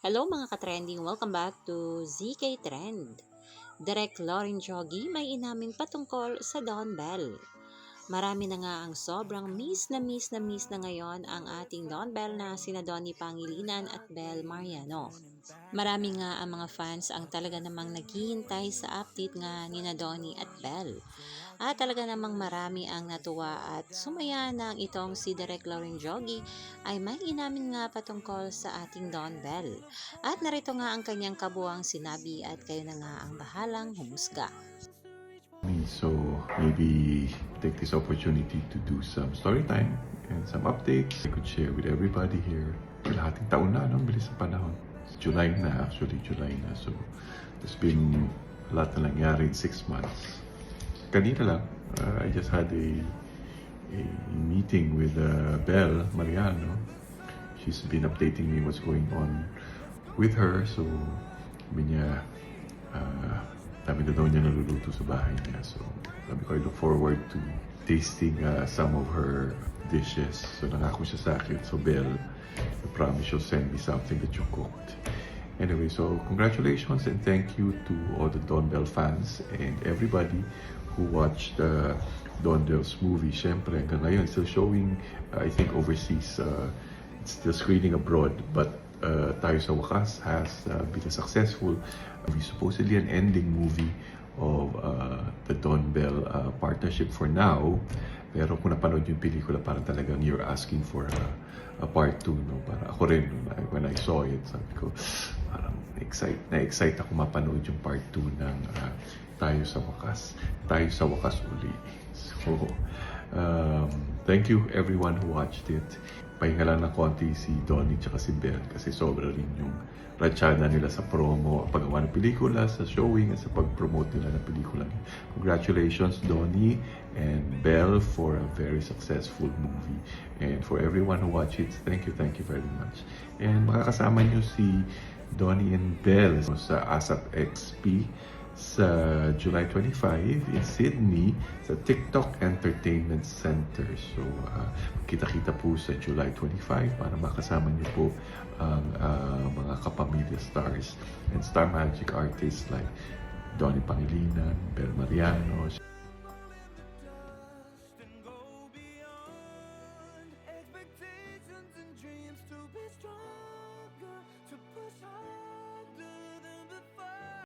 Hello mga ka-trending, welcome back to ZK Trend. Direk Lauren Joggy may inamin patungkol sa Don Bell. Marami na nga ang sobrang miss na ngayon ang ating Don Bell na sina Donnie Pangilinan at Bel Mariano. Marami nga ang mga fans ang talaga namang naghihintay sa update nga ni na Donnie at Bel. At talaga namang marami ang natuwa at sumaya nang itong si Direk Lauren Joggy ay may inamin nga patungkol sa ating Don Bell. At narito nga ang kanyang kabuang sinabi at kayo na nga ang bahalang humusga. So maybe take this opportunity to do some story time and some updates I could share with everybody here. Kalahating taon na, no? Bilis sa panahon. It's July na, July na. So there's been a lot na nangyari in 6 months. Kanina lang, I just had a meeting with Bel Mariano. She's been updating me what's going on with her. So sabi niya, dami na daw niya naluluto sa bahay niya. So sabi ko, I look forward to tasting some of her dishes. So nangako siya sa akin. So Bel, I promise you'll send me something that you cooked. Anyway, so congratulations and thank you to all the Don Bell fans and everybody who watched Don Bell's movie. Siyempre, hanggang ngayon, still showing, I think, overseas. It's still screening abroad. But Tayo sa Wakas has been a successful, supposedly an ending movie of the Don Bell partnership for now. Pero kung napanood yung pelikula, parang talagang you're asking for a part 2. No? Para ako rin, when I saw it, sabi ko, parang na-excite ako mapanood yung part 2 ng Tayo sa Wakas. Tayo sa Wakas uli. So, thank you everyone who watched it. Pahinga lang ng konti si Donnie tsaka si Bel kasi sobra rin yung ratsyada nila sa promo, paggawa ng pelikula, sa showing, at sa pag-promote nila ng pelikula. Congratulations Donnie and Bel for a very successful movie. And for everyone who watched it, thank you very much. And makakasama nyo si Donnie and Bel sa ASAP XP sa July 25 in Sydney sa TikTok Entertainment Center. So, kita-kita po sa July 25 para makasama niyo po ang mga kapamilya stars and star magic artists like Donnie Pangilinan, Bel Mariano,